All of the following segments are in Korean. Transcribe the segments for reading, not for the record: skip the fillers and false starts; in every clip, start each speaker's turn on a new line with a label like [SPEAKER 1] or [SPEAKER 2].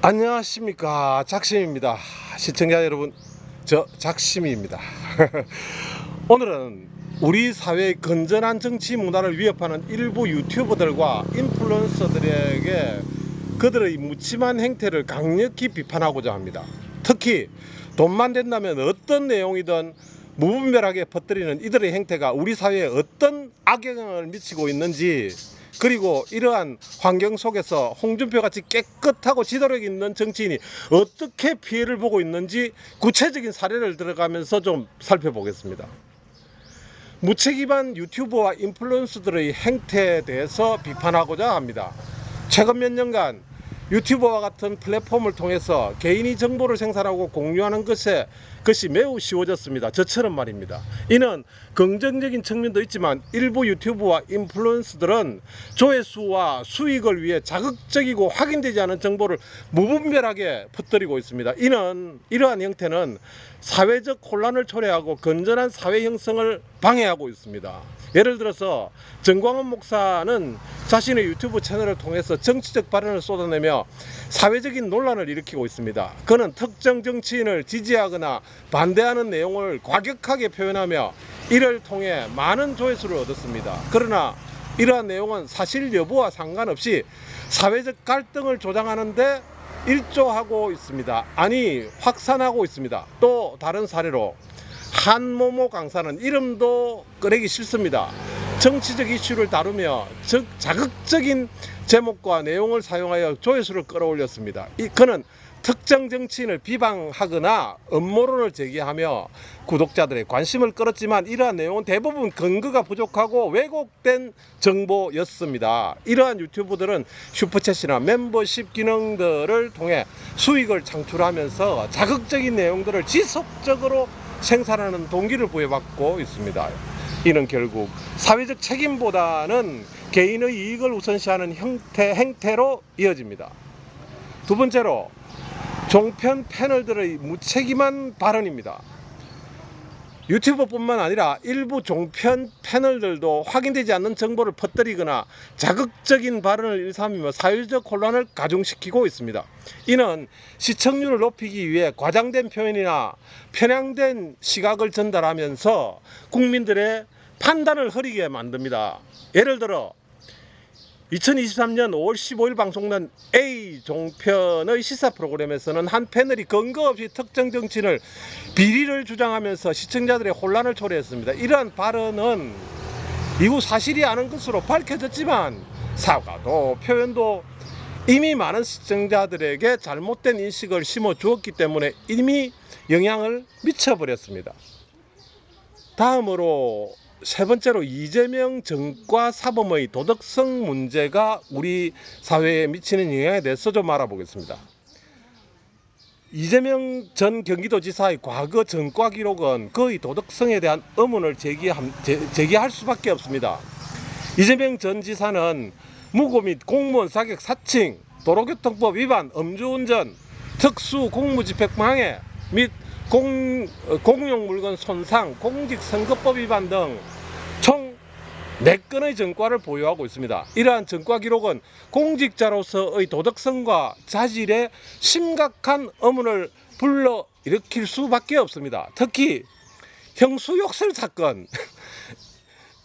[SPEAKER 1] 안녕하십니까, 작심입니다. 시청자 여러분, 저 작심입니다. 오늘은 우리 사회의 건전한 정치 문화를 위협하는 일부 유튜버들과 인플루언서들에게 그들의 무침한 행태를 강력히 비판하고자 합니다. 특히 돈만 된다면 어떤 내용이든 무분별하게 퍼뜨리는 이들의 행태가 우리 사회에 어떤 악영향을 미치고 있는지, 그리고 이러한 환경 속에서 홍준표같이 깨끗하고 지도력 있는 정치인이 어떻게 피해를 보고 있는지 구체적인 사례를 들어가면서 좀 살펴보겠습니다. 무책임한 유튜버와 인플루언서들의 행태에 대해서 비판하고자 합니다. 최근 몇 년간 유튜버와 같은 플랫폼을 통해서 개인이 정보를 생산하고 공유하는 것이 매우 쉬워졌습니다. 저처럼 말입니다. 이는 긍정적인 측면도 있지만 일부 유튜브와 인플루언서들은 조회수와 수익을 위해 자극적이고 확인되지 않은 정보를 무분별하게 퍼뜨리고 있습니다. 이러한 형태는 사회적 혼란을 초래하고 건전한 사회 형성을 방해하고 있습니다. 예를 들어서 정광훈 목사는 자신의 유튜브 채널을 통해서 정치적 발언을 쏟아내며 사회적인 논란을 일으키고 있습니다. 그는 특정 정치인을 지지하거나 반대하는 내용을 과격하게 표현하며 이를 통해 많은 조회수를 얻었습니다. 그러나 이러한 내용은 사실 여부와 상관없이 사회적 갈등을 조장하는 데 일조하고 있습니다. 아니, 확산하고 있습니다. 또 다른 사례로 한모모 강사는 이름도 꺼내기 싫습니다. 정치적 이슈를 다루며 자극적인 제목과 내용을 사용하여 조회수를 끌어올렸습니다. 그는 특정 정치인을 비방하거나 음모론을 제기하며 구독자들의 관심을 끌었지만 이러한 내용은 대부분 근거가 부족하고 왜곡된 정보였습니다. 이러한 유튜브들은 슈퍼챗이나 멤버십 기능들을 통해 수익을 창출하면서 자극적인 내용들을 지속적으로 생산하는 동기를 부여받고 있습니다. 이는 결국 사회적 책임보다는 개인의 이익을 우선시하는 행태로 이어집니다. 두 번째로 종편 패널들의 무책임한 발언입니다. 유튜버뿐만 아니라 일부 종편 패널들도 확인되지 않는 정보를 퍼뜨리거나 자극적인 발언을 일삼으며 사회적 혼란을 가중시키고 있습니다. 이는 시청률을 높이기 위해 과장된 표현이나 편향된 시각을 전달하면서 국민들의 판단을 흐리게 만듭니다. 예를 들어 2023년 5월 15일 방송된 A종편의 시사 프로그램에서는 한 패널이 근거 없이 특정 정치인을 비리를 주장하면서 시청자들의 혼란을 초래했습니다. 이러한 발언은 이후 사실이 아닌 것으로 밝혀졌지만 사과도 표현도 이미 많은 시청자들에게 잘못된 인식을 심어주었기 때문에 이미 영향을 미쳐버렸습니다. 다음으로 세 번째로 이재명 전과 사범의 도덕성 문제가 우리 사회에 미치는 영향에 대해서 좀 알아보겠습니다. 이재명 전 경기도지사의 과거 전과 기록은 그의 도덕성에 대한 의문을 제기할 수밖에 없습니다. 이재명 전 지사는 무고 및 공무원 자격 사칭, 도로교통법 위반, 음주운전, 특수공무집행방해 및 공용물건 손상, 공직선거법 위반 등 총 4건의 전과를 보유하고 있습니다. 이러한 전과 기록은 공직자로서의 도덕성과 자질에 심각한 의문을 불러일으킬 수밖에 없습니다. 특히 형수욕설 사건,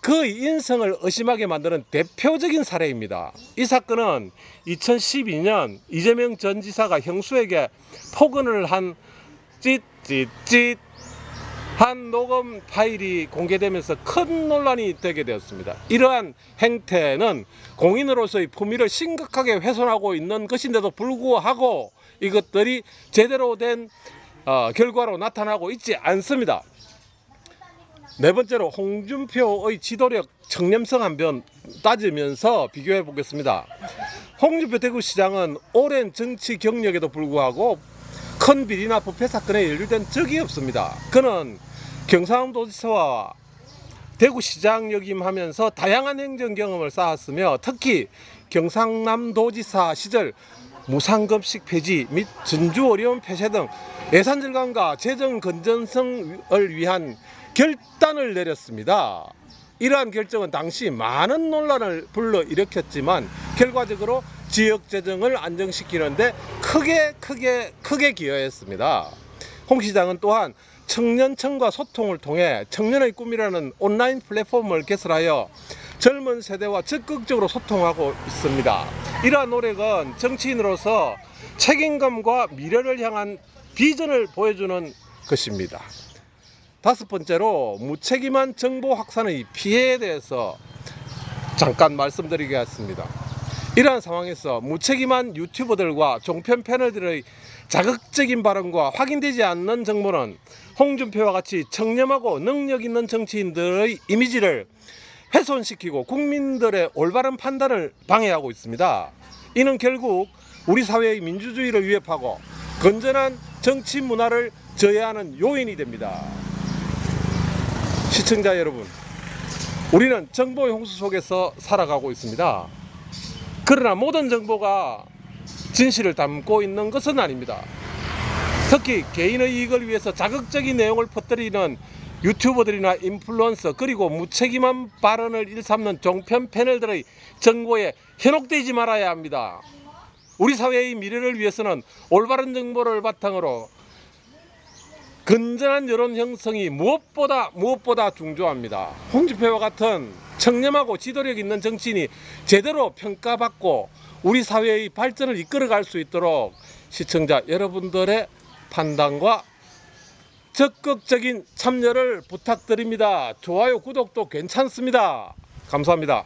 [SPEAKER 1] 그의 인성을 의심하게 만드는 대표적인 사례입니다. 이 사건은 2012년 이재명 전 지사가 형수에게 폭언을 한 찌찌찌 한 녹음 파일이 공개되면서 큰 논란이 되게 되었습니다. 이러한 행태는 공인으로서의 품위를 심각하게 훼손하고 있는 것인데도 불구하고 이것들이 제대로 된 결과로 나타나고 있지 않습니다. 네 번째로 홍준표의 지도력, 청렴성 한번 따지면서 비교해 보겠습니다. 홍준표 대구시장은 오랜 정치 경력에도 불구하고 큰 비리나 부패 사건에 연루된 적이 없습니다. 그는 경상도지사와 대구시장 역임하면서 다양한 행정 경험을 쌓았으며 특히 경상남도지사 시절 무상급식 폐지 및 전주 어려운 폐쇄 등 예산 절감과 재정 건전성을 위한 결단을 내렸습니다. 이러한 결정은 당시 많은 논란을 불러일으켰지만 결과적으로 지역 재정을 안정시키는데 크게 기여했습니다. 홍 시장은 또한 청년층과 소통을 통해 청년의 꿈이라는 온라인 플랫폼을 개설하여 젊은 세대와 적극적으로 소통하고 있습니다. 이러한 노력은 정치인으로서 책임감과 미래를 향한 비전을 보여주는 것입니다. 다섯 번째로 무책임한 정보 확산의 피해에 대해서 잠깐 말씀드리겠습니다. 이러한 상황에서 무책임한 유튜버들과 종편 패널들의 자극적인 발언과 확인되지 않는 정보는 홍준표와 같이 청렴하고 능력 있는 정치인들의 이미지를 훼손시키고 국민들의 올바른 판단을 방해하고 있습니다. 이는 결국 우리 사회의 민주주의를 위협하고 건전한 정치 문화를 저해하는 요인이 됩니다. 시청자 여러분, 우리는 정보의 홍수 속에서 살아가고 있습니다. 그러나 모든 정보가 진실을 담고 있는 것은 아닙니다. 특히 개인의 이익을 위해서 자극적인 내용을 퍼뜨리는 유튜버들이나 인플루언서, 그리고 무책임한 발언을 일삼는 종편 패널들의 정보에 현혹되지 말아야 합니다. 우리 사회의 미래를 위해서는 올바른 정보를 바탕으로 건전한 여론 형성이 무엇보다 중요합니다. 홍준표와 같은 청렴하고 지도력 있는 정치인이 제대로 평가받고 우리 사회의 발전을 이끌어갈 수 있도록 시청자 여러분들의 판단과 적극적인 참여를 부탁드립니다. 좋아요, 구독도 괜찮습니다. 감사합니다.